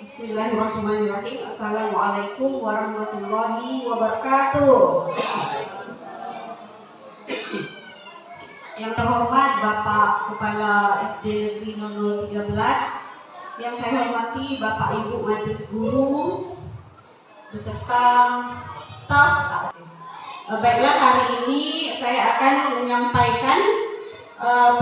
Bismillahirrahmanirrahim. Assalamualaikum warahmatullahi wabarakatuh. Yang terhormat Bapak Kepala SD Negeri 0013, yang saya hormati Bapak Ibu Majelis Guru beserta staf. Baiklah, hari ini saya akan menyampaikan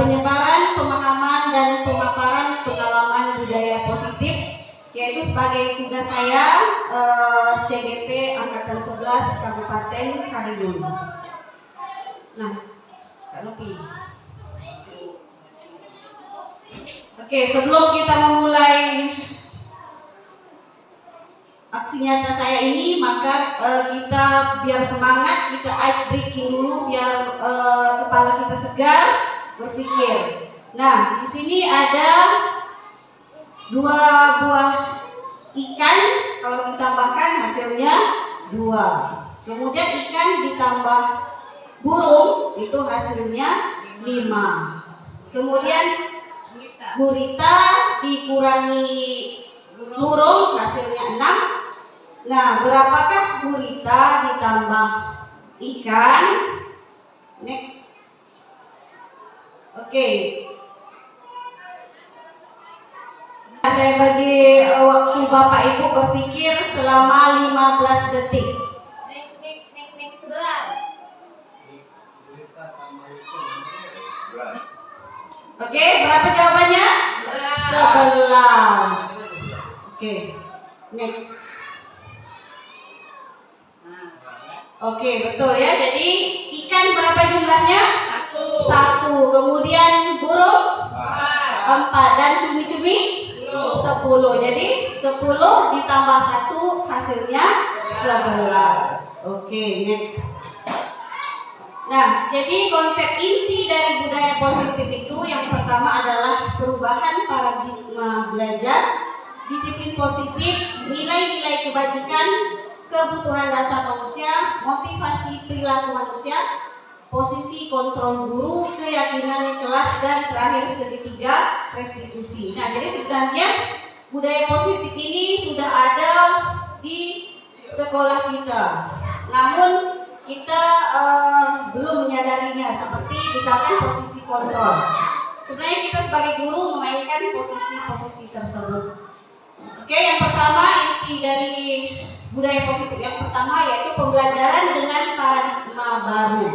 penyebaran pemahaman dan pemaparan pengalaman budaya positif, yaitu sebagai tugas saya CGP Angkatan 11 Kabupaten Karimun. Nah, Kak Nopi. Oke, sebelum kita memulai aksi nyata saya ini, maka kita biar semangat, kita ice breaking dulu biar kepala kita segar berpikir. Nah, di sini ada 2 buah ikan, kalau ditambahkan hasilnya 2. Kemudian ikan ditambah burung itu hasilnya 5. Kemudian gurita dikurangi burung hasilnya 6. Nah, berapakah gurita ditambah ikan? Next. Oke. Saya bagi waktu Bapak Ibu berpikir selama 15 detik. Next 11. Oke, berapa jawabannya? 11. Oke, next. Oke, betul ya. Jadi ikan berapa jumlahnya? 1. Kemudian burung 4 dan cumi-cumi 10. Jadi 10 ditambah 1 hasilnya 11. Oke, next. Nah, jadi konsep inti dari budaya positif itu yang pertama adalah perubahan paradigma belajar, disiplin positif, nilai-nilai kebajikan, kebutuhan dasar manusia, motivasi perilaku manusia, posisi kontrol guru, keyakinan kelas, dan terakhir segitiga restitusi. Nah, jadi sebenarnya budaya positif ini sudah ada di sekolah kita, namun kita belum menyadarinya, seperti misalkan posisi kontrol. Sebenarnya kita sebagai guru memainkan posisi-posisi tersebut. Oke, yang pertama inti dari budaya positif yang pertama yaitu pembelajaran dengan paradigma baru.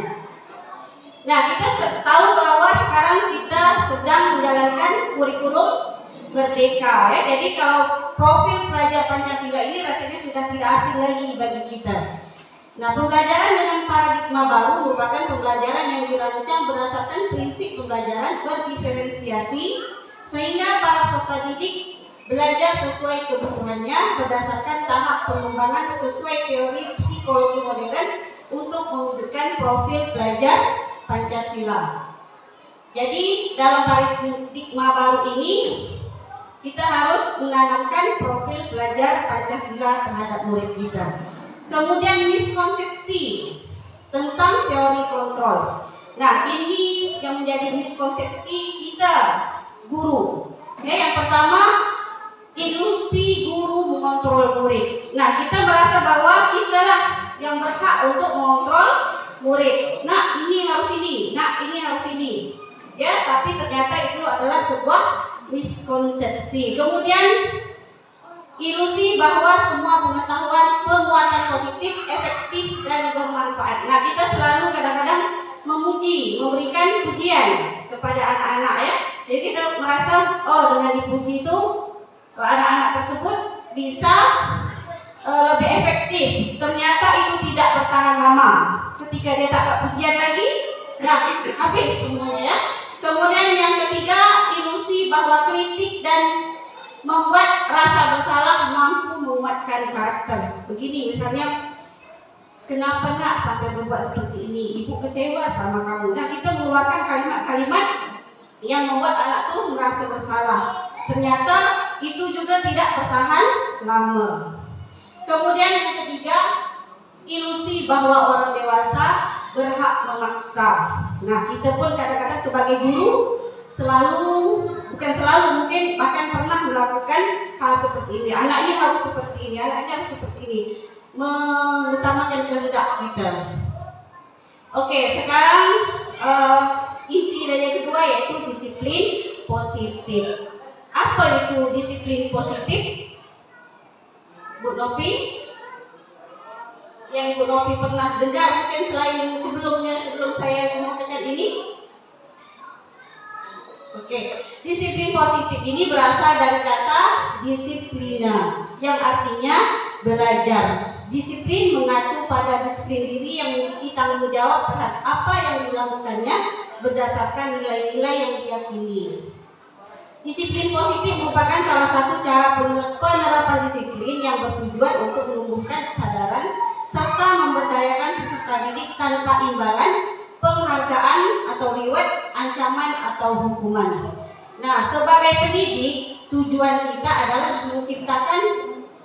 Nah, kita tahu bahwa sekarang kita sedang menjalankan kurikulum merdeka ya. Jadi kalau profil pelajar Pancasila ini rasanya sudah tidak asing lagi bagi kita. Nah, pembelajaran dengan paradigma baru merupakan pembelajaran yang dirancang berdasarkan prinsip pembelajaran berdiferensiasi, sehingga para peserta didik belajar sesuai kebutuhannya berdasarkan tahap pengembangan sesuai teori psikologi modern untuk mewujudkan profil belajar Pancasila. Jadi dalam paradigma baru ini kita harus menanamkan profil belajar Pancasila terhadap murid kita. Kemudian miskonsepsi tentang teori kontrol. Nah, ini yang menjadi miskonsepsi kita guru. Ya, yang pertama, ilusi guru mengontrol murid. Nah, kita merasa bahwa kita lah yang berhak untuk mengontrol murid. Nah, ini harus ini. Nah, ini harus ini. Ya, tapi ternyata itu adalah sebuah miskonsepsi. Kemudian ilusi bahwa semua pengetahuan penguatan positif, efektif, dan bermanfaat. Nah, kita selalu kadang-kadang memuji, memberikan pujian kepada anak-anak ya. Jadi kita merasa, oh, dengan dipuji itu anak-anak tersebut bisa lebih efektif. Ternyata itu tidak bertahan lama. Ketika dia tak dapat pujian lagi, nah habis semuanya ya. Kemudian yang ketiga, ilusi bahwa kritik dan membuat rasa bersalah mampu menguatkan karakter. Begini misalnya, kenapa nak sampai berbuat seperti ini? Ibu kecewa sama kamu. Nah, kita mengeluarkan kalimat-kalimat yang membuat anak tuh merasa bersalah. Ternyata itu juga tidak bertahan lama. Kemudian yang ketiga, ilusi bahwa orang dewasa berhak memaksa. Nah, kita pun kadang-kadang sebagai guru selalu, bukan selalu, mungkin bahkan pernah melakukan hal seperti ini. Anaknya harus seperti ini, anaknya harus seperti ini. Mengutamakan kehendak kita. Oke, sekarang inti dari yang kedua yaitu disiplin positif. Apa itu disiplin positif? Bu Nopi? Yang Bu Nopi pernah dengar mungkin selain sebelum saya mengatakan ini? Oke, disiplin positif ini berasal dari kata disiplina yang artinya belajar. Disiplin mengacu pada disiplin diri yang memiliki tanggung jawab terhadap apa yang dilakukannya berdasarkan nilai-nilai yang diyakini. Disiplin positif merupakan salah satu cara penerapan disiplin yang bertujuan untuk menumbuhkan kesadaran serta memberdayakan peserta didik tanpa imbalan, penghargaan atau reward, ancaman atau hukuman. Nah, sebagai pendidik, tujuan kita adalah menciptakan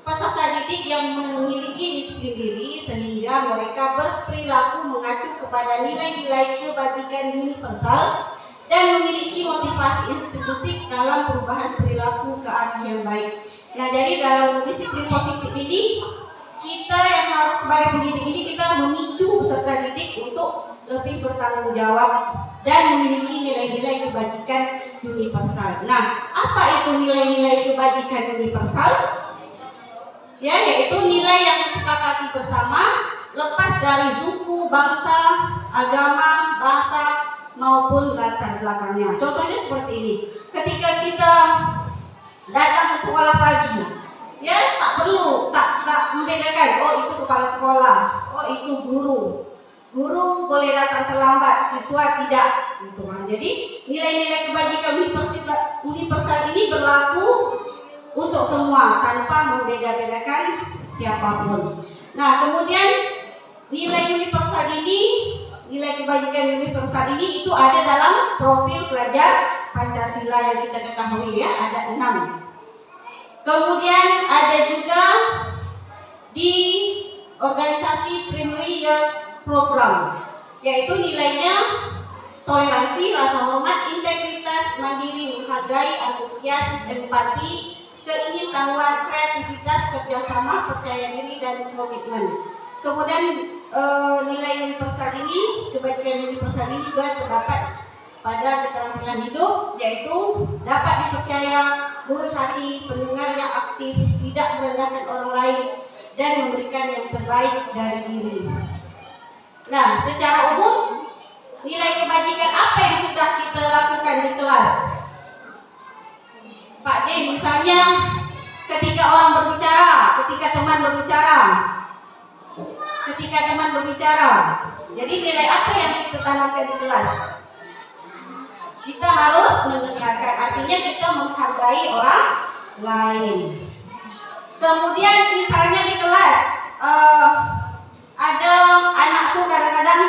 peserta didik yang memiliki disiplin diri sehingga mereka berperilaku mengacu kepada nilai-nilai kebajikan universal dan memiliki motivasi intrinsik dalam perubahan perilaku ke arah yang baik. Nah, jadi dalam disiplin positif ini, kita yang harus sebagai pendidik ini kita memicu peserta didik untuk lebih bertanggung jawab dan memiliki nilai-nilai kebajikan universal. Nah, apa itu nilai-nilai kebajikan universal? Ya, yaitu nilai yang disepakati bersama, lepas dari suku, bangsa, agama, bahasa maupun latar belakangnya. Contohnya seperti ini. Ketika kita datang ke sekolah pagi, ya tak perlu tak membedakan. Oh, itu kepala sekolah. Oh, itu guru. Guru boleh datang terlambat, siswa tidak. Gitu kan. Jadi nilai-nilai kebajikan universal ini berlaku untuk semua tanpa membeda-bedakan siapapun. Nah, kemudian nilai universal ini, nilai kebajikan universal ini itu ada dalam profil pelajar Pancasila yang kita ketahui ya, ada 6. Kemudian ada juga di organisasi Primary Years Program, yaitu nilainya toleransi, rasa hormat, integritas, mandiri, menghargai, antusias, empati, keingintahuan, kreativitas, kerjasama, percaya diri, dan komitmen. Kemudian nilai universal ini, kebajikan universal ini juga terdapat pada keterampilan hidup, yaitu dapat dipercaya, lurus hati, pendengar yang aktif, tidak merendahkan orang lain, dan memberikan yang terbaik dari diri. Nah, secara umum, nilai kebajikan apa yang sudah kita lakukan di kelas? Pak D, misalnya ketika orang berbicara, ketika teman berbicara, jadi nilai apa yang kita tanamkan di kelas? Kita harus mendengarkan, artinya kita menghargai orang lain. Kemudian misalnya di kelas ada anak tuh kadang-kadang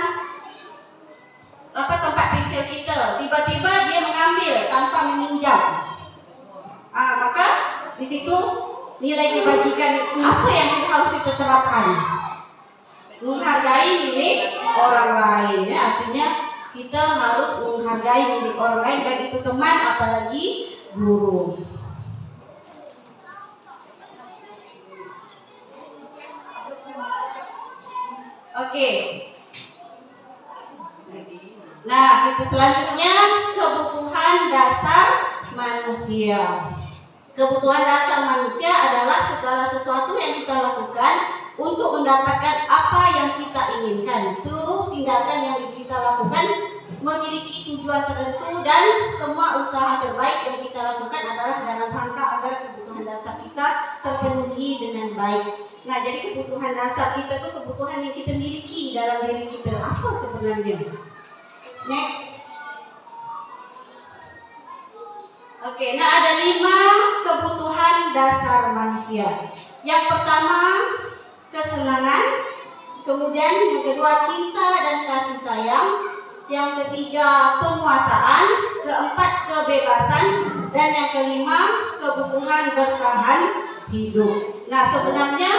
tempat pensil kita, tiba-tiba dia mengambil tanpa meminjam. Maka di situ nilai kebajikan apa yang harus kita terapkan? Menghargai milik orang lain, ya, artinya kita harus menghargai milik orang lain, baik itu teman apalagi guru. Oke. Nah, kita selanjutnya kebutuhan dasar manusia. Kebutuhan dasar manusia adalah segala sesuatu yang kita lakukan untuk mendapatkan apa yang kita inginkan. Seluruh tindakan yang kita lakukan memiliki tujuan tertentu dan semua usaha terbaik yang kita lakukan adalah dalam rangka agar kebutuhan dasar kita terpenuhi dengan baik. Nah, jadi kebutuhan dasar kita itu kebutuhan yang kita miliki dalam diri kita. Apa sebenarnya? Next. Oke, nah ada 5 kebutuhan dasar manusia. Yang pertama, kesenangan. Kemudian yang kedua, cinta dan kasih sayang. Yang ketiga, penguasaan. Keempat, kebebasan. Dan yang kelima, kebutuhan bertahan hidup. Nah, sebenarnya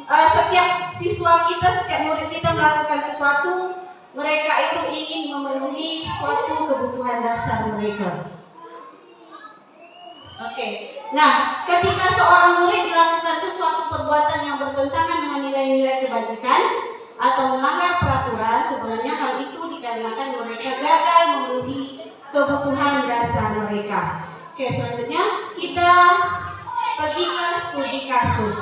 setiap siswa kita, setiap murid kita melakukan sesuatu, mereka itu ingin memenuhi suatu kebutuhan dasar mereka. Oke, Nah, ketika seorang murid melakukan sesuatu perbuatan yang bertentangan dengan nilai-nilai kebajikan atau melanggar peraturan, sebenarnya hal itu dikarenakan mereka gagal memenuhi kebutuhan dasar mereka. Oke, selanjutnya kita pergi ke studi kasus.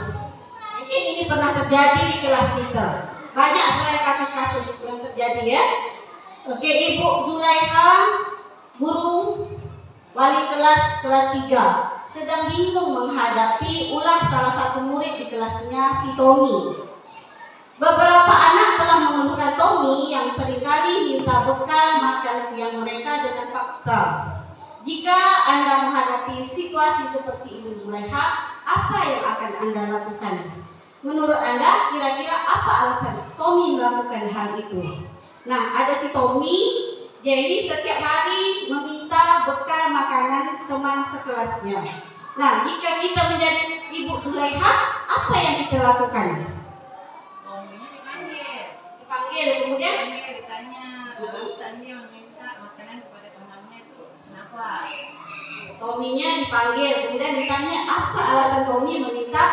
Mungkin ini pernah terjadi di kelas kita. Banyak sebenarnya kasus-kasus yang terjadi ya. Oke, Ibu Zulaiha, guru wali kelas 3, sedang bingung menghadapi ulah salah satu murid di kelasnya, si Tommy. Beberapa anak telah mengeluhkan Tommy yang seringkali minta bekal makan siang mereka dengan paksa. Jika Anda menghadapi situasi seperti Ibu Zulaiha, apa yang akan Anda lakukan? Menurut Anda, kira-kira apa alasan Tommy melakukan hal itu? Nah, ada si Tommy, dia ini setiap hari meminta bekal makanan teman sekelasnya. Nah, jika kita menjadi Ibu Zulaiha, apa yang kita lakukan? Dipanggil, kemudian ditanya alasan dia meminta makanan kepada temannya itu kenapa? Tommy-nya dipanggil, kemudian ditanya apa alasan Tommy meminta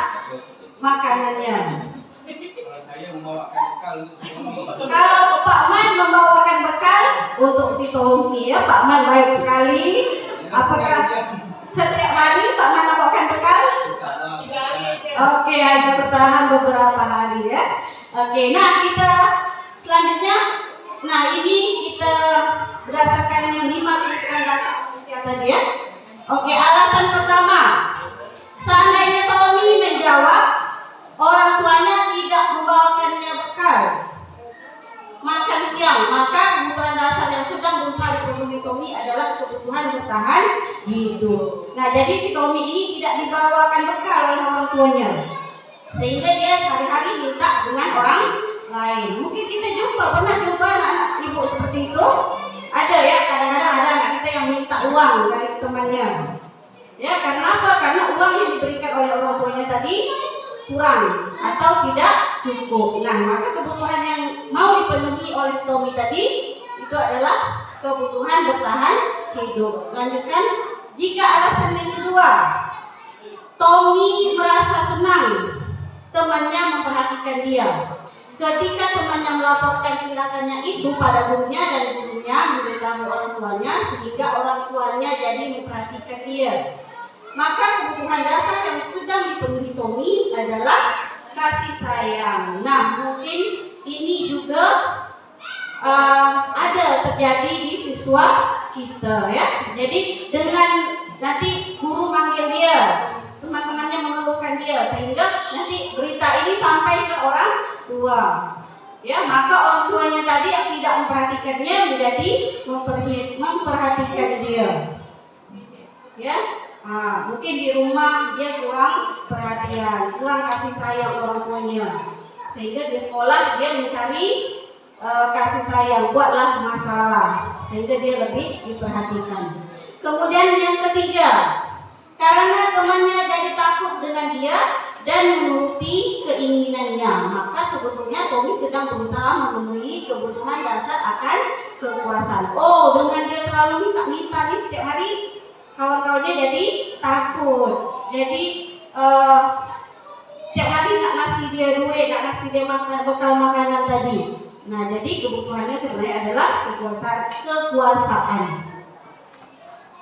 makanannya. Kalau saya membawakan bekal untuk si Tommy. Kalau Pak Man membawakan bekal untuk si Tommy, ya Pak Man baik sekali. Apakah setiap hari Pak Man membawakan bekal? 3 hari aja. Oke, hanya bertahan beberapa hari ya. Oke, nah kita selanjutnya, nah ini kita berdasarkan yang 5 pendidikan dasar manusia tadi ya. Oke, alasan pertama, seandainya Tommy menjawab orang tuanya tidak membawakannya bekal makan siang, maka kebutuhan dasar yang sedang berusaha dipenuhi Tommy adalah kebutuhan bertahan hidup. Nah, jadi si Tommy ini tidak dibawakan bekal oleh orang tuanya, sehingga dia hari-hari minta dengan orang lain. Mungkin kita pernah jumpa anak ibu seperti itu. Ada ya, kadang-kadang ada anak kita yang minta uang dari temannya. Ya, karena apa? Karena uang yang diberikan oleh orang tuanya tadi kurang atau tidak cukup. Nah, maka kebutuhan yang mau dipenuhi oleh Tommy tadi itu adalah kebutuhan bertahan hidup. Lanjutkan, jika alasan yang kedua, Tommy merasa senang temannya memperhatikan dia. Ketika temannya melaporkan tindakannya itu pada gurunya dan gurunya memberitahu orang tuanya sehingga orang tuanya jadi memperhatikan dia, maka kebutuhan dasar yang sedang dipenuhi Tommy adalah kasih sayang. Nah, mungkin ini juga ada terjadi di siswa kita ya. Jadi dengan nanti guru manggil dia, teman-temannya mengeluhkan dia, sehingga nanti berita ini sampai ke orang tua. Ya, maka orang tuanya tadi yang tidak memperhatikannya menjadi memperhatikan dia. Ya. Mungkin di rumah dia kurang perhatian, kurang kasih sayang orang tuanya, sehingga di sekolah dia mencari kasih sayang, buatlah masalah, sehingga dia lebih diperhatikan. Kemudian yang ketiga, karena temannya jadi takut dengan dia dan menuruti keinginannya, maka sebetulnya Tommy sedang berusaha memenuhi kebutuhan dasar akan kekuasaan. Oh, dengan dia selalu minta nih setiap hari, kawan-kawannya jadi takut. Jadi setiap hari nak ngasih dia duit, nak ngasih dia makan bekal makanan tadi. Nah, jadi kebutuhannya sebenarnya adalah kekuasaan.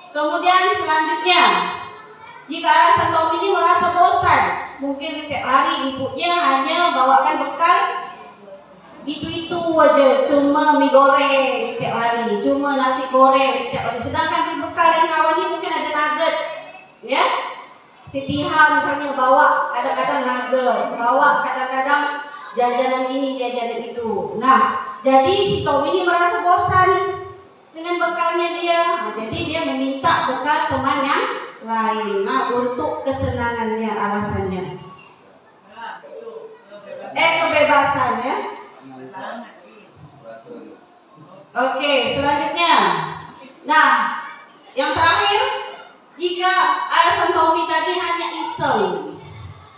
Kemudian selanjutnya, jika alasan Tommy ini merasa bosan, mungkin setiap hari ibunya hanya bawakan bekal itu aja, cuma mie goreng setiap hari, cuma nasi goreng setiap hari. Sedangkan si bekal yang kawannya mungkin ada nugget, ya. Si Tiha misalnya bawa kadang-kadang nugget, bawa kadang-kadang jajanan ini, jajanan itu. Nah, jadi si Tommy ini merasa bosan dengan bekalnya dia. Nah, jadi dia meminta bekal teman yang lain. Nah, untuk kesenangannya alasannya. Kebebasan ya. Oke, selanjutnya. Nah, yang terakhir, jika alasan Tommy tadi hanya iseng,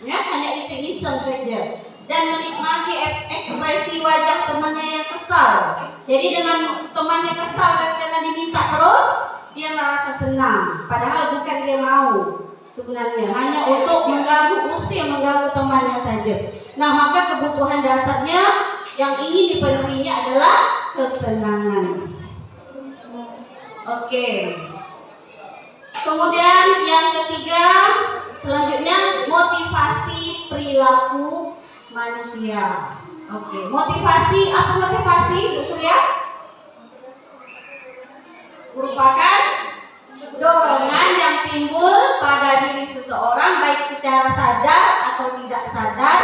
ya, hanya iseng-iseng saja, dan menikmati ekspresi wajah temannya yang kesal. Jadi dengan temannya kesal dan karena diminta terus, dia merasa senang, padahal bukan dia mau. sebenarnya, hanya untuk mengganggu temannya saja. Nah, maka kebutuhan dasarnya yang ingin dipenuhinya adalah kesenangan. Oke. Kemudian yang ketiga, selanjutnya motivasi perilaku manusia. Oke, motivasi, apa motivasi, Bu Surya? Merupakan dorongan yang timbul pada diri seseorang baik secara sadar atau tidak sadar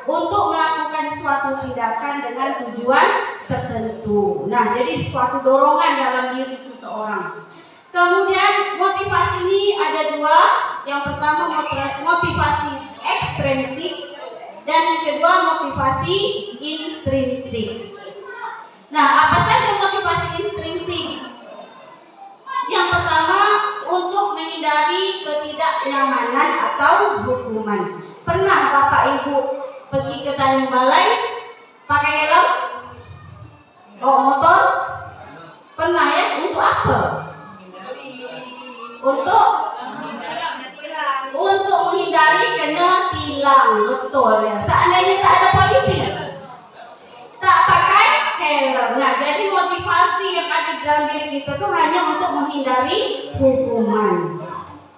untuk melakukan suatu tindakan dengan tujuan tertentu. Nah, jadi suatu dorongan dalam diri seseorang. Kemudian motivasi ini ada dua. Yang pertama motivasi ekstrinsik dan yang kedua motivasi intrinsik. Nah, apa saja motivasi intrinsik? Yang pertama, untuk menghindari ketidaknyamanan atau hukuman. Pernah Bapak Ibu pergi ke Tanjung Balai pakai helm? Oh, motor? Pernah ya? Untuk apa? Untuk menghindari kena tilang. Betul ya. Seandainya tak ada polisi, tak pakai helm. Nah, jadi motivasi yang ada dalam diri kita itu hanya untuk menghindari hukuman.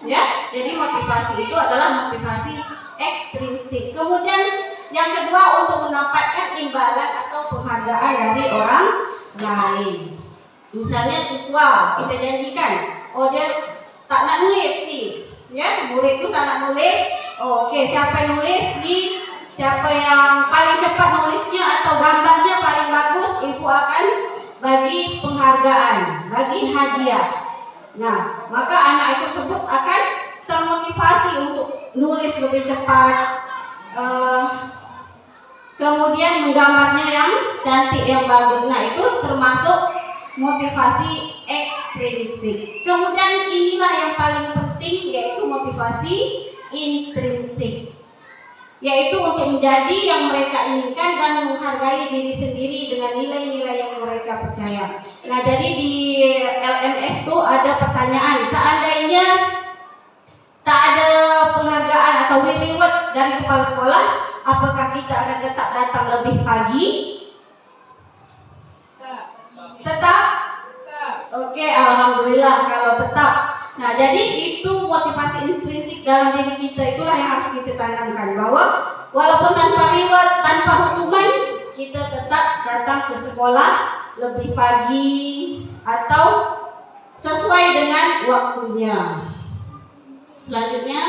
Ya, jadi motivasi itu adalah motivasi ekstrinsik. Kemudian yang kedua, untuk mendapatkan imbalan atau penghargaan dari orang lain. Misalnya siswa, kita janjikan, oh dia tak nak nulis nih, ya murid itu tak nak nulis. Oh, oke, siapa yang nulis nih? Siapa yang paling cepat nulisnya atau gambarnya paling bagus, ibu akan bagi penghargaan, bagi hadiah. Nah, maka anak tersebut akan termotivasi untuk nulis lebih cepat, kemudian menggambarnya yang cantik, yang bagus. Nah, itu termasuk motivasi ekstrinsik. Kemudian inilah yang paling penting, yaitu motivasi intrinsik, yaitu untuk menjadi yang mereka inginkan dan menghargai diri sendiri dengan nilai-nilai yang mereka percaya. Nah, jadi di LMS itu ada pertanyaan, seandainya tak ada penghargaan atau reward dari kepala sekolah, apakah kita akan tetap datang lebih pagi? Tetap? Oke, alhamdulillah kalau tetap. Nah, jadi itu motivasi intrinsik dalam diri kita, itulah yang harus kita tanamkan, bahwa walaupun tanpa reward, tanpa hukuman, kita tetap datang ke sekolah lebih pagi atau sesuai dengan waktunya. Selanjutnya,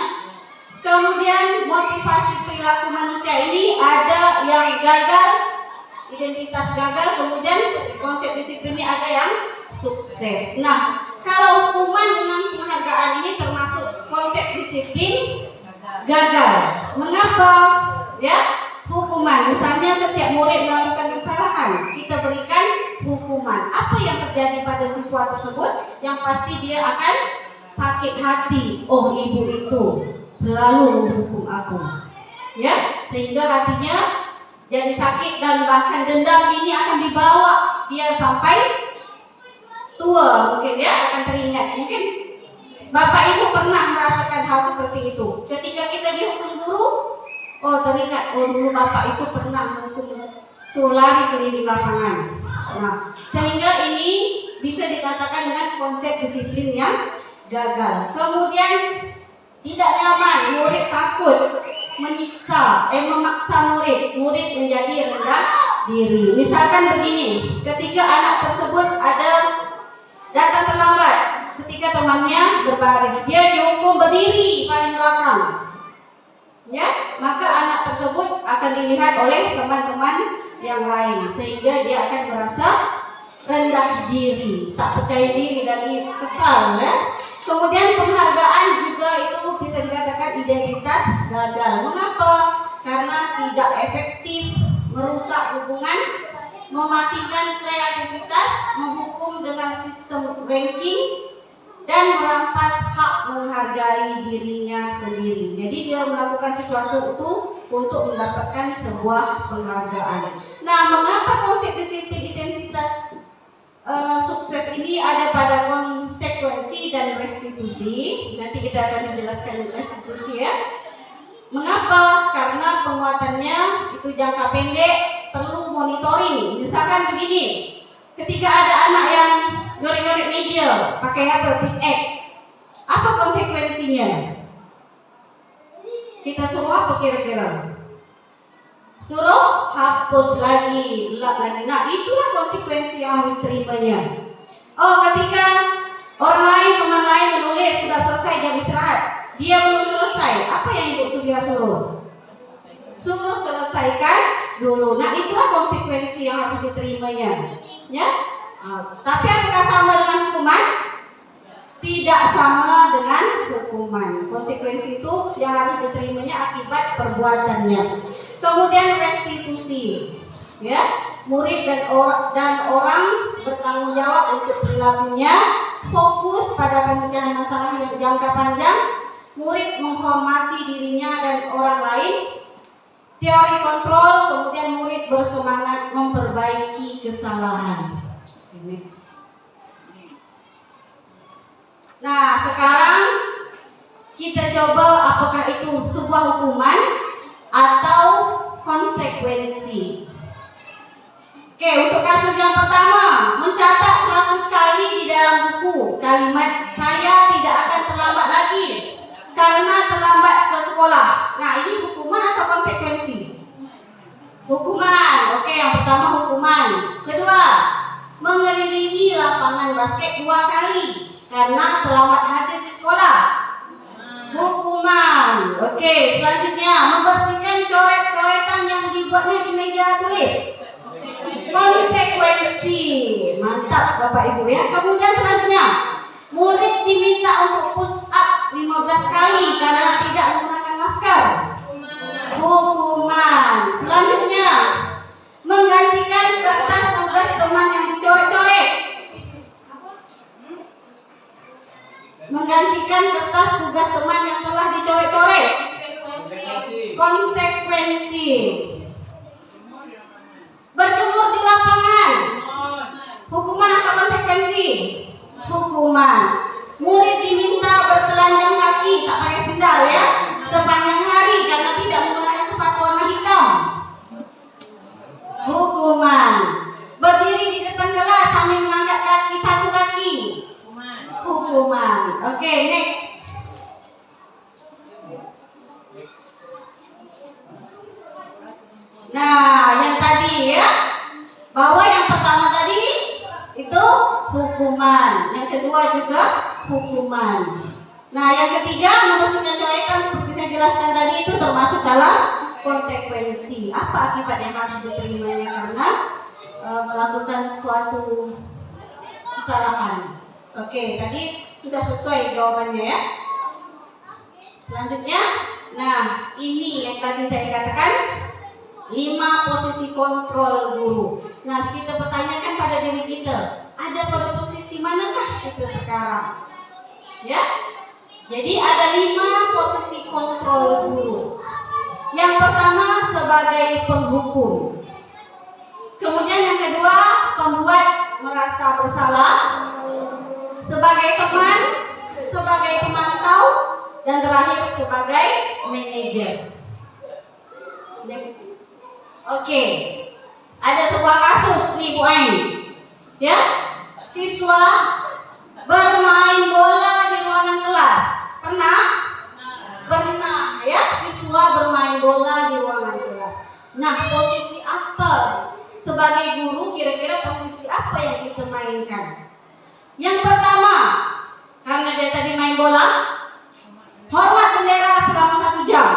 kemudian motivasi perilaku manusia ini ada yang gagal, identitas gagal, kemudian konsep disiplinnya ada yang sukses. Nah, kalau hukuman dengan penghargaan ini termasuk konsep disiplin gagal. Mengapa? Ya, hukuman. Misalnya setiap murid melakukan kesalahan, kita berikan hukuman. Apa yang terjadi pada siswa tersebut? Yang pasti dia akan sakit hati. Oh, ibu itu selalu menghukum aku. Ya, sehingga hatinya jadi sakit dan bahkan dendam ini akan dibawa dia sampai tua, mungkin ya akan teringat. Mungkin Bapak Ibu pernah merasakan hal seperti itu. Ketika kita dihukum guru, oh teringat, oh dulu Bapak itu pernah menghukum suruh lari keliling lapangan. Nah, sehingga ini bisa dikatakan dengan konsep disiplin yang gagal. Kemudian tidak nyaman, murid takut menyiksa, memaksa murid menjadi rendah diri. Misalkan begini, ketika anak tersebut datang terlambat, ketika temannya berbaris, dia dihukum berdiri paling belakang. Ya, maka anak tersebut akan dilihat oleh teman-teman yang lain, sehingga dia akan merasa rendah diri, tak percaya diri dan kesal. Ya. Kemudian penghargaan juga itu bisa dikatakan identitas gagal. Mengapa? Karena tidak efektif, merusak hubungan, mematikan kreativitas, menghukum dengan sistem ranking, dan merampas hak menghargai dirinya sendiri. Jadi dia melakukan sesuatu itu untuk mendapatkan sebuah penghargaan. Nah, mengapa konsep disiplin identitas sukses ini ada pada konsekuensi dan restitusi. Nanti kita akan menjelaskan restitusi ya. Mengapa? Karena penguatannya itu jangka pendek, perlu monitoring. Misalkan begini, ketika ada anak yang nyori-nyori meja, pakai apa? Tip X. Apa konsekuensinya? Kita suruh apa kira-kira? Suruh hapus lagi, lap lagi. Nah, itulah konsekuensi yang harus diterimanya. Oh, ketika orang lain, teman lain menulis sudah selesai jam istirahat, dia belum selesai, apa yang Ibu Surya suruh? Suruh selesaikan dulu. Nah, itulah konsekuensi yang harus diterimanya. Ya. Tapi apakah sama dengan hukuman? Tidak sama dengan hukuman. Konsekuensi itu yang harus diterimanya akibat perbuatannya. Kemudian restitusi. Ya, murid dan orang bertanggung jawab untuk perilakunya, fokus pada pemecahan masalah yang jangka panjang, murid menghormati dirinya dan orang lain, teori kontrol, kemudian murid bersemangat memperbaiki kesalahan. Nah, sekarang kita coba apakah itu sebuah hukuman atau konsekuensi. Oke, untuk kasus yang pertama, mencatat 100 kali di dalam buku kalimat "saya tidak akan terlambat lagi karena terlambat ke sekolah". Nah, ini hukuman atau konsekuensi? Hukuman. Oke, yang pertama hukuman. Kedua, mengelilingi lapangan basket 2 kali karena terlambat hadir di sekolah. Hukuman. Oke, selanjutnya membersihkan coret-coretan yang dibuatnya di meja tulis. Konsekuensi. Mantap Bapak Ibu ya. Kemudian selanjutnya, murid diminta untuk push up 15 kali karena tidak menggunakan masker. Hukuman. Selanjutnya, menggantikan kertas tugas teman yang dicoret-coret. Menggantikan kertas tugas teman yang telah dicoret-coret. Konsekuensi. Berjemur di lapangan. Hukuman atau konsekuensi? Hukuman. Murid diminta bertelanjang kaki, tak pakai sendal ya, sepanjang hari karena tidak menggunakan sepatu warna hitam. Hukuman. Berdiri di depan kelas sambil mengangkat kaki satu kaki. Hukuman. Oke, next. Nah, yang tadi ya, bahwa yang pertama tadi itu hukuman, yang kedua juga hukuman. Nah, yang ketiga, membersihkan coretan seperti saya jelaskan tadi itu termasuk dalam konsekuensi. Apa akibat yang harus diterimanya karena melakukan suatu kesalahan. Oke, tadi sudah sesuai jawabannya ya. Selanjutnya, nah ini yang tadi saya katakan 5 posisi kontrol guru. Nah, kita bertanyakan pada diri kita, ada pada posisi manakah kita sekarang? Ya, jadi ada 5 posisi kontrol guru. Yang pertama sebagai penghukum. Kemudian yang kedua, pembuat merasa bersalah. Sebagai teman, sebagai pemantau, dan terakhir sebagai manajer. Oke, ada sebuah kasus nih Bu Ain, ya, siswa bermain bola di ruangan kelas. Pernah? Pernah, ya, siswa bermain bola di ruangan kelas. Nah, posisi apa sebagai guru? Kira-kira posisi apa yang kita mainkan? Yang pertama, karena dia tadi main bola, hormat bendera selama 1 jam.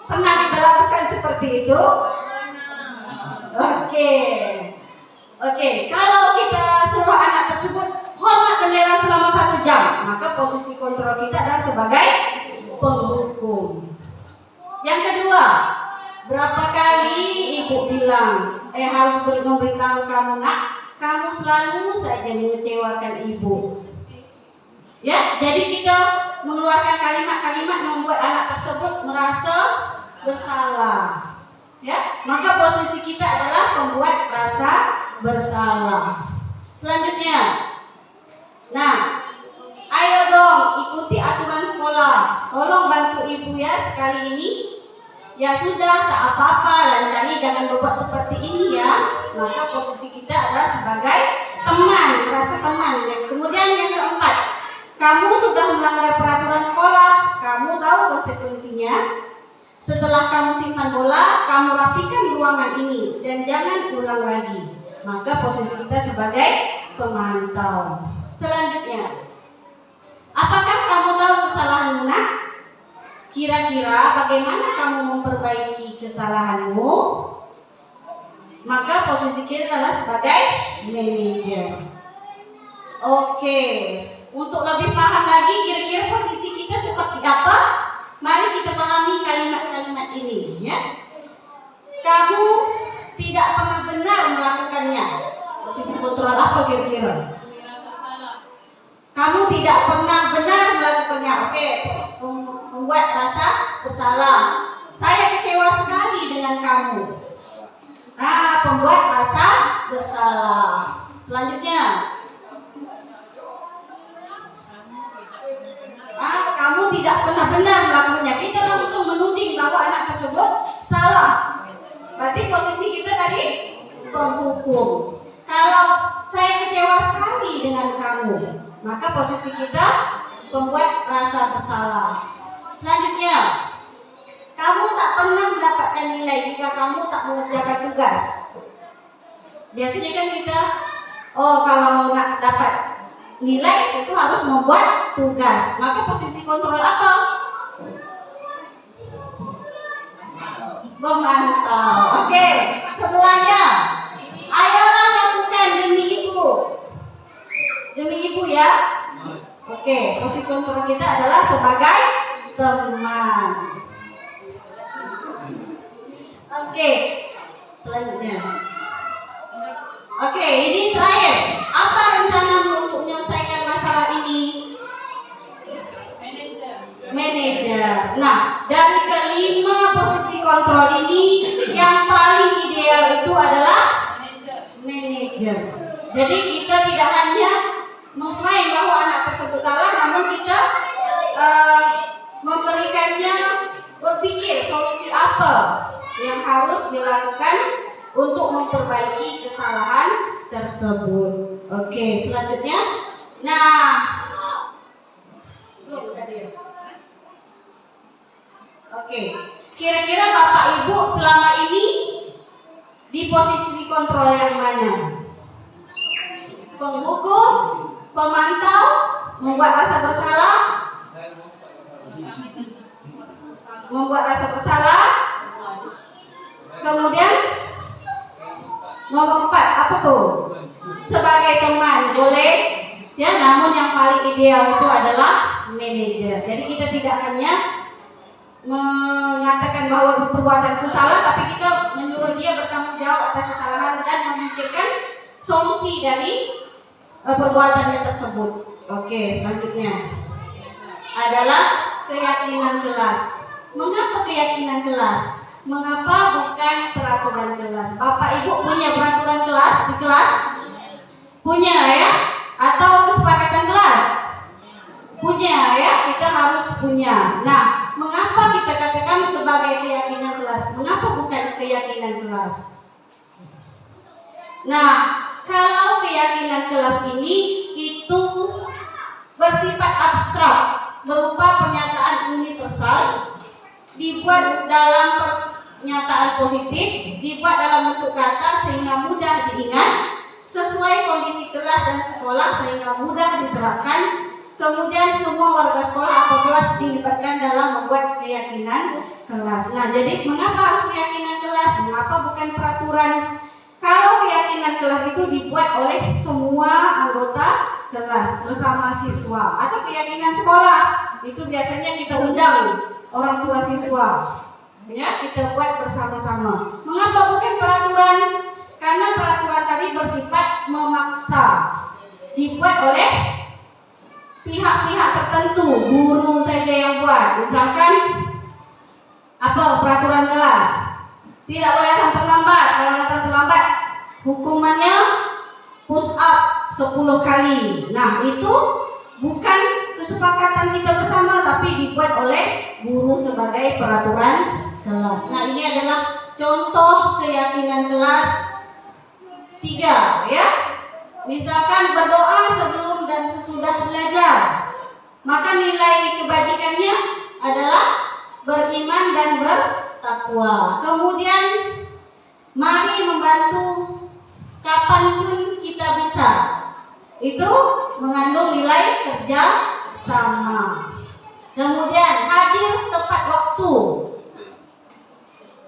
Pernah kita lakukan seperti itu? Oke. Kalau kita suruh anak tersebut hormat bendera selama 1 jam, maka posisi kontrol kita adalah sebagai penghukum. Yang kedua, berapa kali ibu bilang, harus memberitahu kamu, nak, kamu selalu saja mengecewakan ibu. Ya, jadi kita mengeluarkan kalimat-kalimat yang membuat anak tersebut merasa bersalah. Ya, maka posisi kita adalah membuat rasa bersalah. Selanjutnya, nah, sekali ini, ya sudah, tak apa-apa, lain kali jangan berbuat seperti ini ya. Maka posisi kita adalah sebagai teman, rasa teman. Dan kemudian yang keempat, kamu sudah melanggar peraturan sekolah, kamu tahu konsekuensinya. Setelah kamu simpan bola, kamu rapikan ruangan ini dan jangan ulang lagi. Maka posisi kita sebagai pemantau. Selanjutnya, apakah kamu tahu kesalahanmu, nak? Kira-kira bagaimana kamu memperbaiki kesalahanmu? Maka posisi kita adalah sebagai manajer. Oke, untuk lebih paham lagi kira-kira posisi kita seperti apa, mari kita pahami kalimat-kalimat ini ya. Kamu tidak pernah benar melakukannya. Posisi kontrol apa kira-kira? Merasa salah. Kamu tidak pernah benar melakukannya. Oke, membuat rasa bersalah. Saya kecewa sekali dengan kamu. Nah, pembuat rasa bersalah. Selanjutnya, kamu tidak pernah benar melakukannya. Kita langsung menuding bahwa anak tersebut salah. Berarti posisi kita tadi penghukum. Kalau saya kecewa sekali dengan kamu, maka posisi kita pembuat rasa bersalah. Selanjutnya, kamu tak pernah mendapatkan nilai jika kamu tak mengerjakan tugas. Biasanya kan kita, kalau nak dapat nilai itu harus membuat tugas. Maka posisi kontrol apa? Memantau. Oke, sebelahnya, ayolah lakukan demi ibu. Demi ibu ya. Oke, posisi kontrol kita adalah sebagai teman. Oke, selanjutnya. Oke, ini terakhir. Apa rencanamu untuk menyelesaikan masalah ini? Manajer. Nah, dari kelima posisi kontrol ini, yang paling ideal itu adalah manajer. Jadi kita tidak hanya mengklaim bahwa anak tersebut salah, namun kita memberikannya berpikir solusi apa yang harus dilakukan untuk memperbaiki kesalahan tersebut. Oke, selanjutnya. Nah, oke, kira-kira Bapak Ibu selama ini di posisi kontrol yang mana? Penghukum, pemantau, membuat rasa bersalah, kemudian nomor 4 apa tuh? Sebagai teman boleh ya, namun yang paling ideal itu adalah manajer. Jadi kita tidak hanya mengatakan bahwa perbuatan itu salah, tapi kita menyuruh dia bertanggung jawab atas kesalahan dan memikirkan solusi dari perbuatannya tersebut. Oke, selanjutnya adalah keyakinan kelas. Mengapa keyakinan kelas? Mengapa bukan peraturan kelas? Bapak Ibu punya peraturan kelas di kelas? Punya ya? Atau kesepakatan kelas? Punya ya? Kita harus punya. Nah, mengapa kita katakan sebagai keyakinan kelas? Mengapa bukan keyakinan kelas? Nah, kalau keyakinan kelas ini itu bersifat abstrak, berupa pernyataan universal, dibuat dalam pernyataan positif, dibuat dalam bentuk kata sehingga mudah diingat, sesuai kondisi kelas dan sekolah sehingga mudah diterapkan. Kemudian semua warga sekolah atau kelas dilibatkan dalam membuat keyakinan kelas. Nah, jadi mengapa harus keyakinan kelas? Mengapa bukan peraturan? Kalau keyakinan kelas itu dibuat oleh semua anggota kelas bersama siswa, atau keyakinan sekolah itu biasanya kita undang orang tua siswa, ya kita buat bersama-sama. Mengapa bukan peraturan? Karena peraturan tadi bersifat memaksa, dibuat oleh pihak-pihak tertentu, guru saja yang buat. Misalkan apa peraturan kelas? Tidak boleh datang terlambat. Kalau datang terlambat, hukumannya push up 10 kali. Nah, itu bukan kesepakatan kita bersama, tapi dibuat oleh guru sebagai peraturan kelas. Nah, ini adalah contoh keyakinan kelas 3 ya. Misalkan berdoa sebelum dan sesudah belajar, maka nilai kebajikannya adalah beriman dan bertakwa. Kemudian mari membantu kapanpun kita bisa, itu mengandung nilai kerja sama. Kemudian hadir tepat waktu,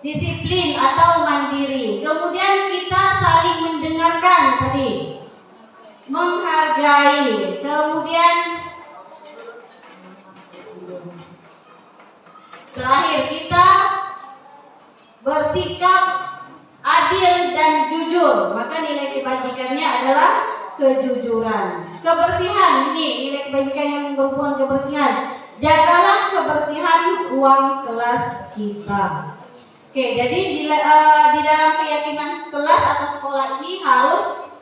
disiplin atau mandiri. Kemudian kita saling mendengarkan tadi, menghargai. Kemudian terakhir kita bersikap adil dan jujur, maka nilai kebajikannya adalah kejujuran. Kebersihan, ini nilai kebajikan yang berhubungan kebersihan. Jagalah kebersihan ruang kelas kita. Oke, jadi di dalam keyakinan kelas atau sekolah ini harus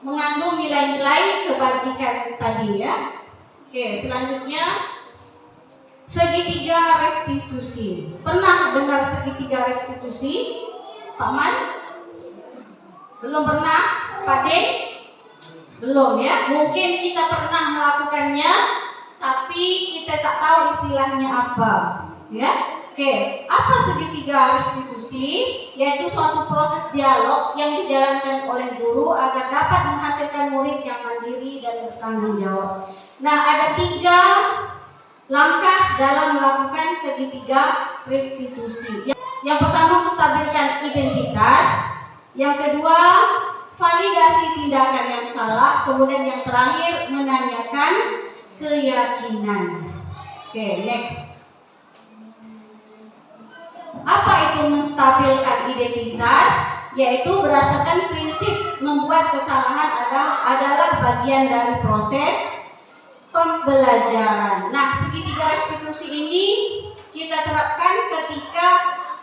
mengandung nilai-nilai kebajikan tadi ya. Oke, selanjutnya segitiga restitusi. Pernah dengar segitiga restitusi, Pak Man? Belum pernah, Pak D? Belum ya. Mungkin kita pernah melakukannya, tapi kita tak tahu istilahnya apa, ya. Oke, apa segitiga restitusi? Yaitu suatu proses dialog yang dijalankan oleh guru agar dapat menghasilkan murid yang mandiri dan bertanggung jawab. Nah, ada 3 langkah dalam melakukan segitiga restitusi. Yang pertama, menstabilkan identitas. Yang kedua, validasi tindakan yang salah. Kemudian yang terakhir, menanyakan keyakinan. Oke, next. Apa itu menstabilkan identitas? Yaitu berdasarkan prinsip membuat kesalahan adalah bagian dari proses pembelajaran. Nah, segitiga restitusi ini kita terapkan ketika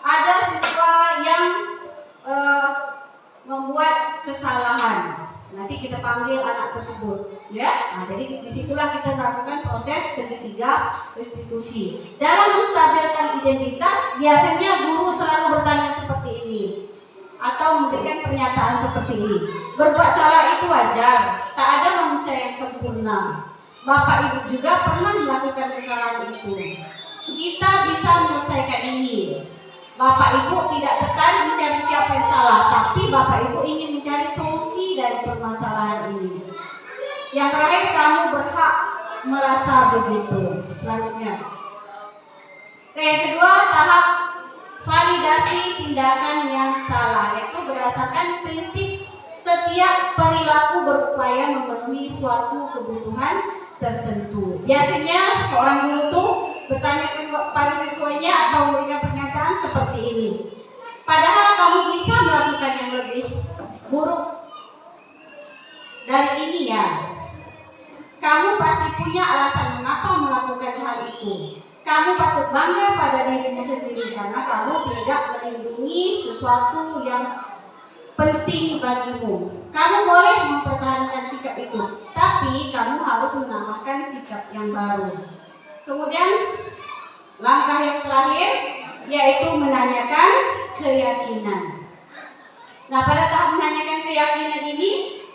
ada siswa yang membuat kesalahan. Nanti kita panggil anak tersebut, ya. Nah, jadi disitulah kita melakukan proses segitiga restitusi. Dalam menstabilkan identitas, biasanya guru selalu bertanya seperti ini, atau memberikan pernyataan seperti ini. Berbuat salah itu wajar, tak ada manusia yang sempurna. Bapak Ibu juga pernah melakukan kesalahan itu. Kita bisa menyelesaikan ini. Bapak Ibu tidak tertarik mencari siapa yang salah, tapi Bapak Ibu ingin mencari solusi dari permasalahan ini. Yang terakhir, kamu berhak merasa begitu. Selanjutnya, yang kedua, tahap validasi tindakan yang salah, yaitu berdasarkan prinsip setiap perilaku berupaya memenuhi suatu kebutuhan tertentu. Biasanya seorang guru tuh bertanya kepada siswanya atau memberikan pernyataan seperti ini. Padahal kamu bisa melakukan yang lebih buruk dari ini ya. Kamu pasti punya alasan mengapa melakukan hal itu. Kamu patut bangga pada dirimu sendiri karena kamu tidak melindungi sesuatu yang penting bagimu. Kamu boleh mempertahankan sikap itu, tapi kamu harus menambahkan sikap yang baru. Kemudian langkah yang terakhir yaitu menanyakan keyakinan. Nah, pada tahap menanyakan keyakinan ini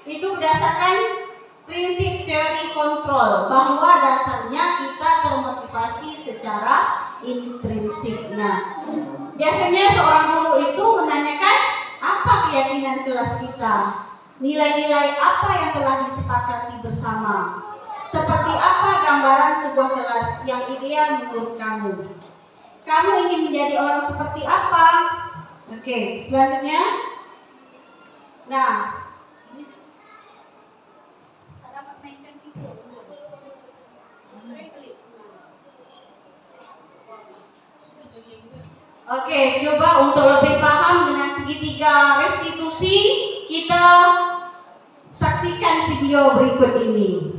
itu berdasarkan prinsip teori kontrol, bahwa dasarnya kita termotivasi secara intrinsik. Nah, biasanya seorang guru itu menanyakan apa keyakinan kelas kita, nilai-nilai apa yang telah disepakati bersama, seperti apa gambaran sebuah kelas yang ideal menurut kamu. Kamu ingin menjadi orang seperti apa? Oke, selanjutnya. Nah, oke, coba untuk lebih paham dengan segitiga restitusi, kita saksikan video berikut ini.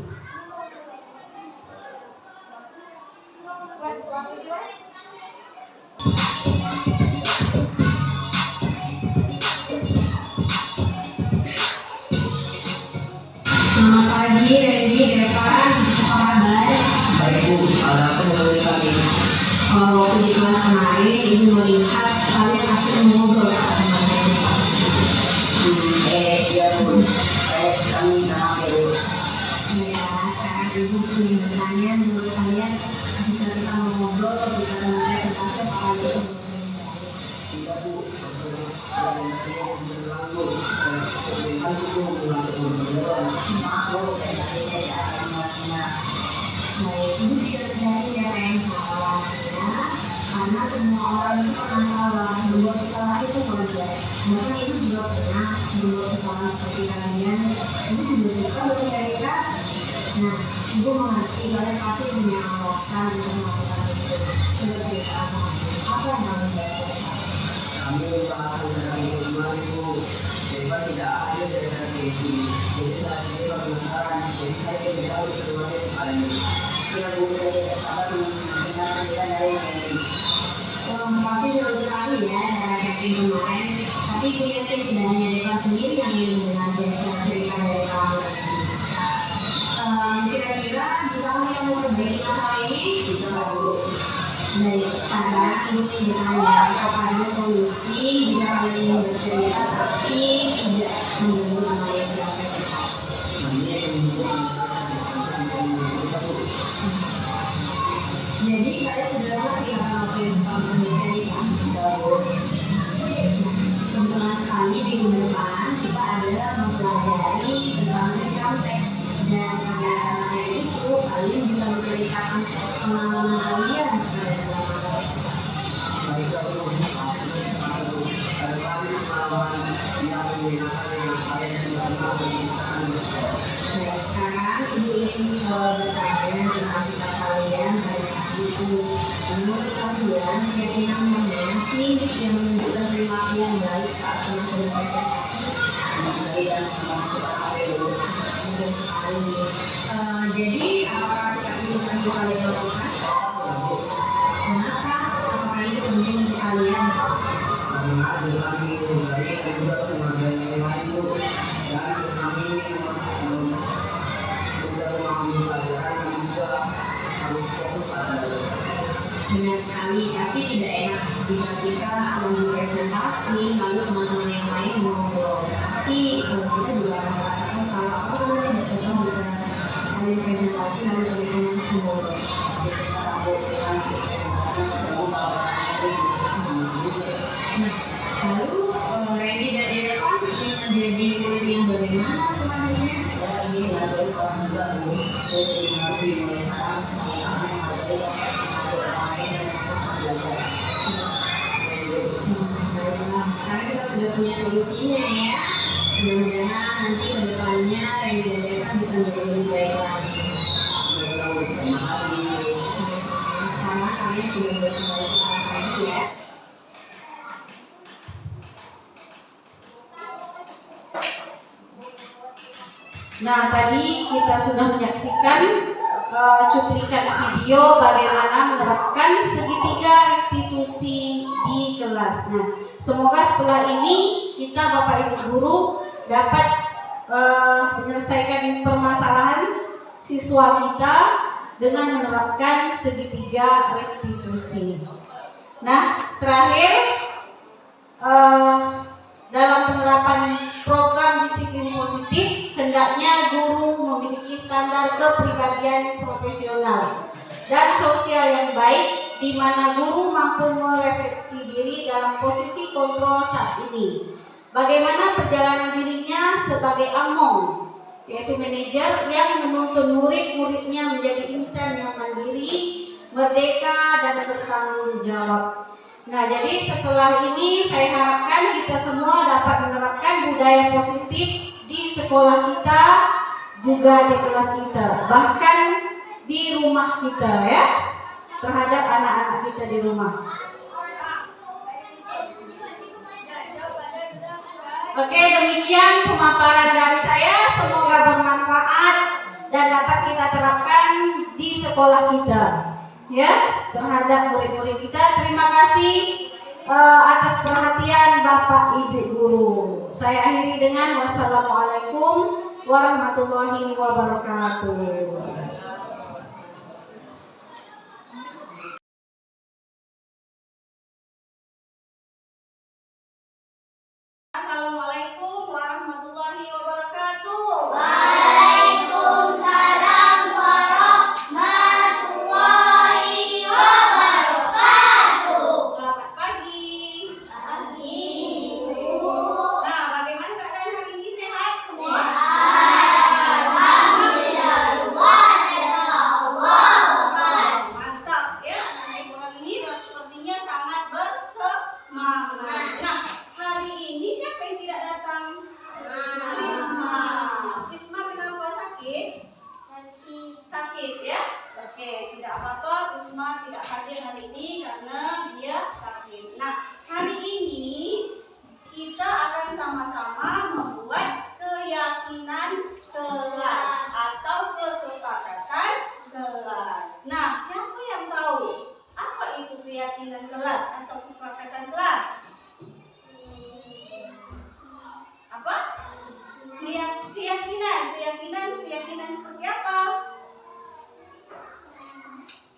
Selamat pagi, Randy, Deva, suka bercerita. Nah, ibu mengerti kalian pasti punya alasan untuk melakukan itu. Coba cerita sama ibu, apa yang kamu lakukan? Kami berhasil dari kemarin itu, jadi tidak ada dari ini. Jadi saya juga penasaran, jadi saya tidak tahu semuanya kepada ini. Kira bu saya tidak sabar mendengar cerita dari ini. Pasti seru sekali ya cara camping kemarin. Tapi ibu yakin tidak hanya Deva sendiri yang ingin mendengar cerita dari kamu. Kira-kira bisa kamu memperbaiki masalah ini? Bisa bu. Baik, sekarang ibu ingin bertanya kepada solusi jika kalian ingin bercerita tapi tidak mengganggu namanya sedang presentasi. Jadi kalian sudah mengerti apa waktu yang kamu bercerita? Kebetulan sekali minggu depan kita ada mempelajari tentang recount teks dan pada materi itu kalian bisa menceritakan pengalaman kalian kepada teman-teman. Baik, kalau ada kami pengalaman yang menyenangkan yang saya tidak pernah berceritakan. Nah, sekarang ibu ingin bertanya tentang sikap kalian pada saat itu. Menurut kalian, kira-kira mana sih yang menunjukkan perilaku yang baik saat kalian sedang presentasi? Dan Betul sekali. Jadi, apakah sikap itu perlu kalian lakukan? Kenapa? Apakah itu penting untuk kalian? karena dengan menghargai dan juga sebagai yang lain itu dan kami sudah mengambil pelajaran dan juga harus fokus pada Benar sekali, pasti tidak enak jika kita mengambil presentasi lalu teman-teman yang lain ngobrol. Pasti kita juga akan merasakan salah tidak bisa jika kalian presentasi lalu teman-teman ngobrol. pasti kesalahan dengan presentasi Nah, lalu Randy dan Irfan ingin menjadi murid yang bagaimana selanjutnya? saya ingin menghargai orang juga ini saya ingin menghargai mulai sekarang saya akan menghargai orang lain dan bisa belajar Baiklah, sekarang kita sudah punya solusinya ya. Mudah-mudahan nanti ke depannya Randy dan Irfan bisa menjadi lebih baik lagi. terima kasih. Nah, sekarang kalian sudah boleh kembali ke kelas lagi ya. Nah, tadi kita sudah menyaksikan cuplikan video bagaimana menerapkan segitiga restitusi di kelas. Nah, semoga setelah ini kita Bapak Ibu guru dapat menyelesaikan permasalahan siswa kita dengan menerapkan segitiga restitusi. Nah, terakhir dalam penerapan program disiplin positif, hendaknya guru memiliki standar kepribadian profesional dan sosial yang baik, di mana guru mampu merefleksi diri dalam posisi kontrol saat ini. Bagaimana perjalanan dirinya sebagai among, yaitu manajer yang menuntun murid-muridnya menjadi insan yang mandiri, merdeka, dan bertanggung jawab. Nah, jadi setelah ini saya harapkan kita semua dapat menerapkan budaya positif di sekolah kita, juga di kelas kita, bahkan di rumah kita ya, terhadap anak-anak kita di rumah. Oke, demikian pemaparan dari saya, semoga bermanfaat dan dapat kita terapkan di sekolah kita. Ya, terhadap murid-murid kita. Terima kasih atas perhatian Bapak Ibu guru. Saya akhiri dengan wassalamualaikum warahmatullahi wabarakatuh. Assalamualaikum warahmatullahi wabarakatuh. Waalaikumsalam warahmatullahi wabarakatuh. Selamat pagi. Nah, bagaimana keadaan hari ini? Sehat semua? Alhamdulillah. Keyakinan seperti apa?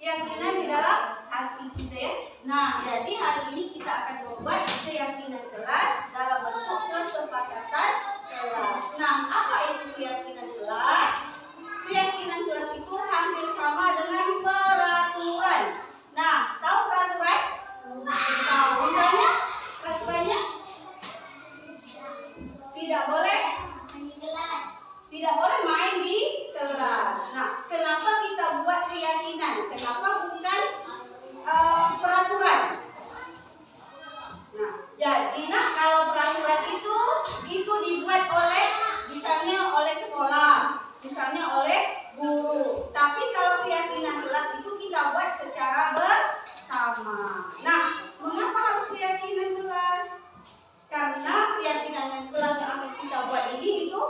Keyakinan di dalam hati kita ya. Nah, jadi hari ini kita akan membuat keyakinan kelas dalam bentuk kesepakatan kelas. Nah, apa itu keyakinan kelas? Keyakinan kelas itu hampir sama dengan peraturan. Nah, tahu peraturan? Tahu. Misalnya peraturannya tidak boleh main di kelas. Nah, kenapa kita buat keyakinan? Kenapa bukan peraturan? Nah, jadi kalau peraturan itu dibuat oleh misalnya oleh sekolah, misalnya oleh guru. Tapi kalau keyakinan kelas itu kita buat secara bersama. Nah, mengapa harus keyakinan kelas? Karena keyakinan kelas yang akan kita buat ini itu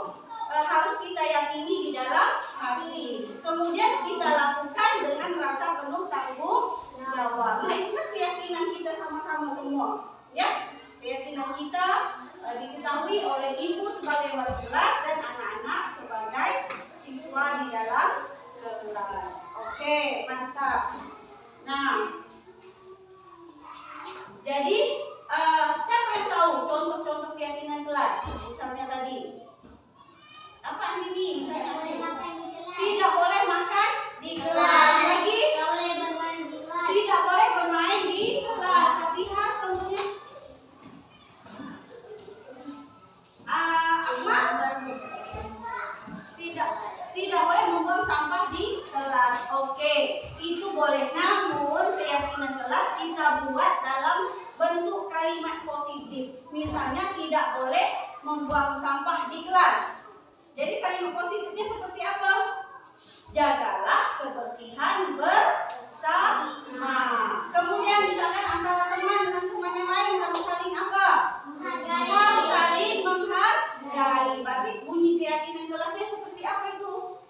harus kita yakini di dalam hati. Kemudian kita lakukan dengan rasa penuh tanggung jawab. Nah, itu kan keyakinan kita sama-sama semua, ya. Keyakinan kita diketahui oleh ibu sebagai wali kelas dan anak-anak sebagai siswa di dalam kelas. Oke, mantap. Nah, jadi siapa yang tahu contoh-contoh keyakinan kelas? Misalnya tadi, apa ini? Misalnya tidak boleh makan di kelas. Lagi tidak boleh bermain di kelas. Lihat contohnya. Tidak boleh membuang sampah di kelas. Oke, itu boleh. Namun keyakinan kelas kita buat dalam bentuk kalimat positif. Misalnya tidak boleh membuang sampah di kelas. Jadi kalimat positifnya seperti apa? Jagalah kebersihan bersama. Kemudian misalkan antara teman dengan teman yang lain harus saling apa? Harus saling menghargai. Berarti bunyi keyakinan kelasnya seperti apa itu?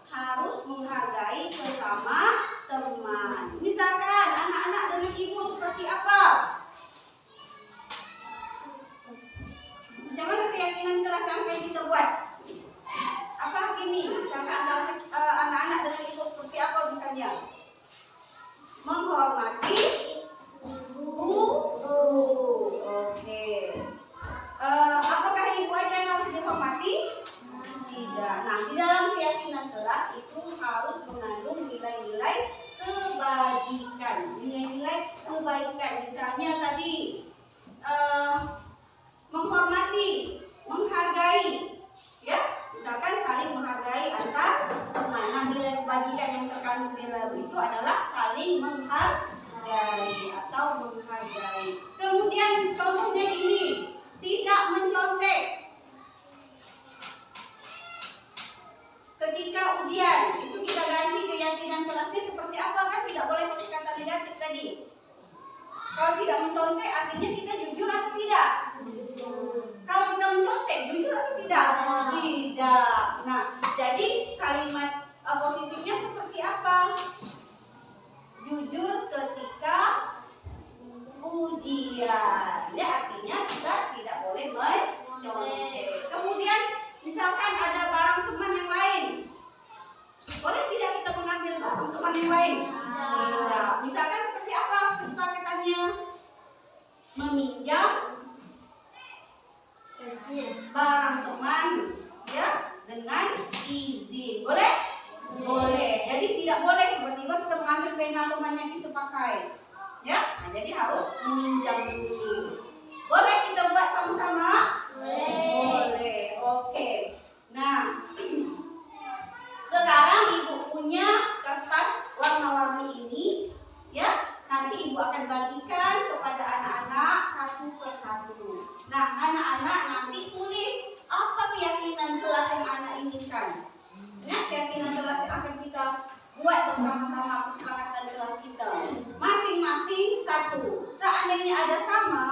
Harus menghargai sesama teman. Misalkan anak-anak dengan ibu seperti apa? Bagaimana keyakinan kelas yang akan kita buat? Apa gini? Misalkan anak-anak dengan ibu seperti apa misalnya? Menghormati guru. Oke. Apakah ibu aja yang harus dihormati? Tidak. Nah, di dalam keyakinan kelas itu harus mengandung nilai-nilai kebajikan, nilai-nilai kebaikan. Misalnya tadi menghormati, menghargai, ya. Misalkan saling menghargai antar teman. Nah, nilai kebajikan yang terkandung di dalam itu adalah saling menghargai atau menghargai. Kemudian contohnya ini, tidak mencontek. Ketika ujian, itu kita ganti keyakinan kelasnya seperti apa, kan tidak boleh pakai kata negatif tadi. Kalau tidak mencontek artinya kita jujur atau tidak? Kalau kita mencontek, jujur atau tidak? Tidak. Nah, jadi kalimat positifnya seperti apa? Jujur ketika ujian. Ya, artinya kita tidak boleh mencontek. Kemudian misalkan ada barang teman yang lain, boleh tidak kita mengambil barang teman yang lain? Tidak. Misalkan seperti apa kesepakatannya? Meminjam barang teman, ya, dengan izin. Boleh? Boleh. Jadi tidak boleh tiba-tiba kita mengambil pena teman yang kita pakai, ya. Nah, jadi harus meminjam dulu. Boleh kita buat sama-sama? Boleh. Oke. Nah, sekarang ibu punya kertas warna-warni ini, ya. Nanti ibu akan bagikan kepada anak-anak satu persatu. Nah, anak-anak nanti tulis apa keyakinan kelas yang anak inginkan. Nah, keyakinan kelas yang akan kita buat bersama-sama, kesepakatan kelas kita. Masing-masing satu. Seandainya ada sama,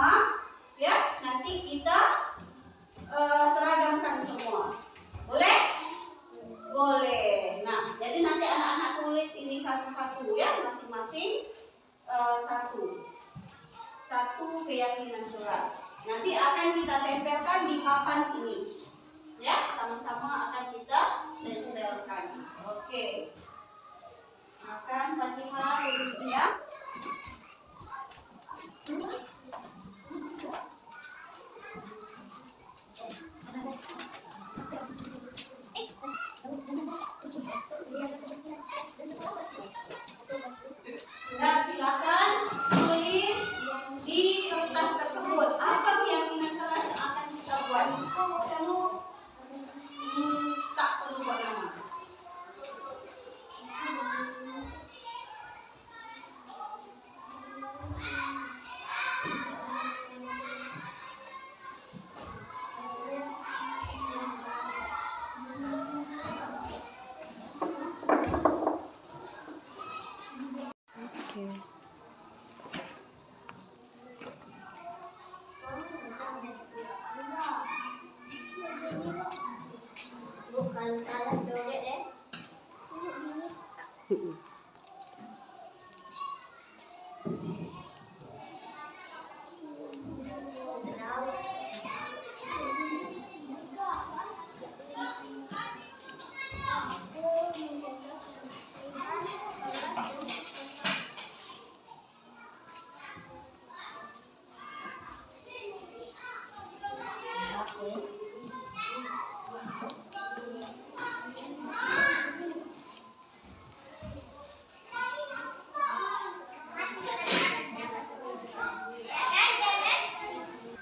ya, nanti kita seragamkan semua. Boleh? Boleh. Nah, jadi nanti anak-anak tulis ini satu-satu, ya, masing-masing satu keyakinan kelas. Nanti akan kita tempelkan di papan ini, ya, sama-sama. Oke. Akan Fatihah dulu ya. Dan silakan tulis di kertas tersebut apa keyakinan kelas yang akan kita buat. Tak perlu buat nama. Bukan kalian joget deh.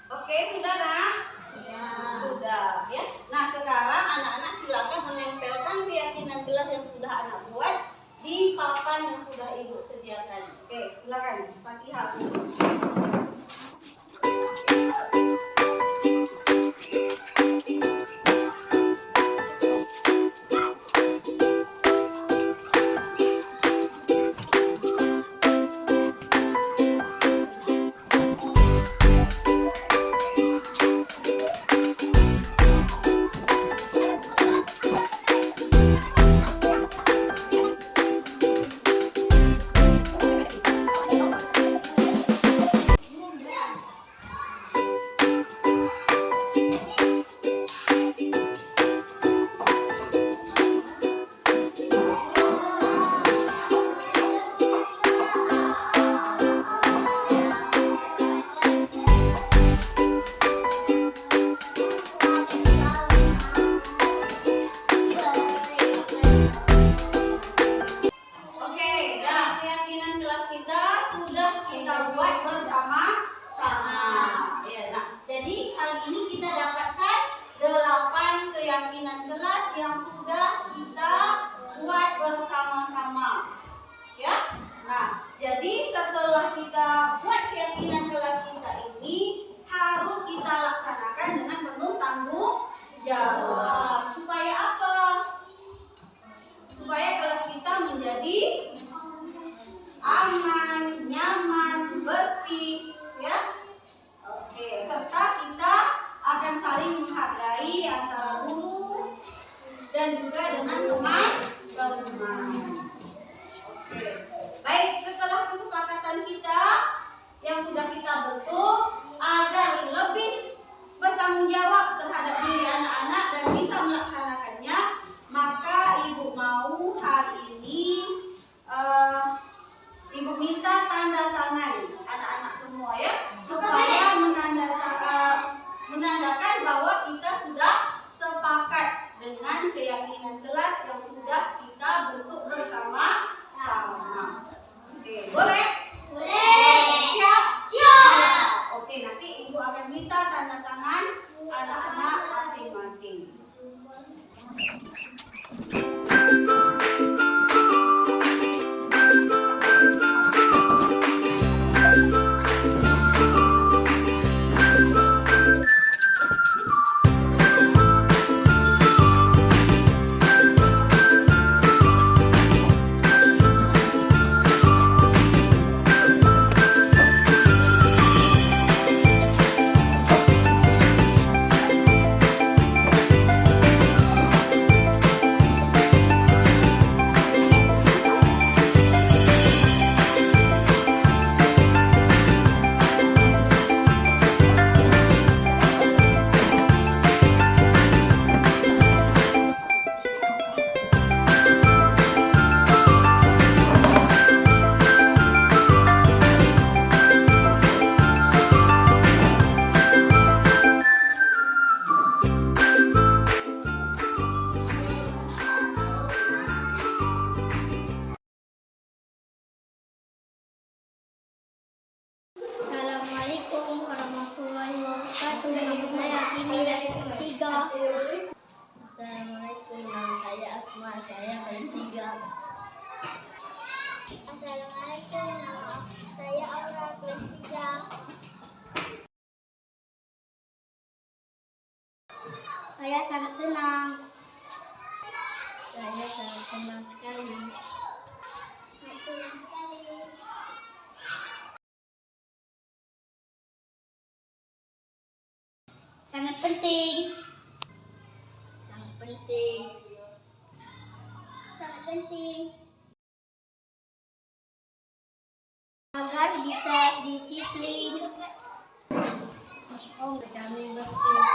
Oke, sudah nak? Sudah ya. Nah, sekarang anak-anak silakan menempelkan keyakinan kelas yang sudah anak buat di papan yang sudah ibu sediakan. Oke, silakan Fatihah. Oke, nah keyakinan kelas kita sudah kita buat bersama-sama. Ya, nah, jadi hari ini kita dapatkan 8 keyakinan kelas yang sudah kita buat bersama-sama. Ya, nah, jadi setelah kita buat keyakinan kelas kita ini harus kita laksanakan dengan penuh tanggung jawab. Supaya apa? Supaya kelas kita menjadi aman, nyaman, bersih, ya. Oke, serta kita akan saling menghargai antara guru dan juga dengan teman-teman. Oke, baik, setelah kesepakatan kita yang sudah kita bentuk agar lebih bertanggung jawab terhadap diri anak-anak dan bisa melaksanakannya, maka ibu mau hari ini ibu minta tanda tangan anak-anak semua ya, supaya menandakan bahwa kita sudah sepakat dengan keyakinan kelas yang sudah kita bentuk bersama-sama. Oke, boleh? Boleh. Siap? Siap. Oke, nanti ibu akan minta tanda tangan anak-anak masing-masing. Ini dari kelas 3. Assalamualaikum, nama saya Asma, saya kelas 3. Assalamualaikum, nama saya Aura, kelas 3. Saya sangat senang. Saya sangat senang sekali. Sangat senang sekali. Sangat penting. Sangat penting. Sangat penting. Agar bisa disiplin. Oh, kami ngerti.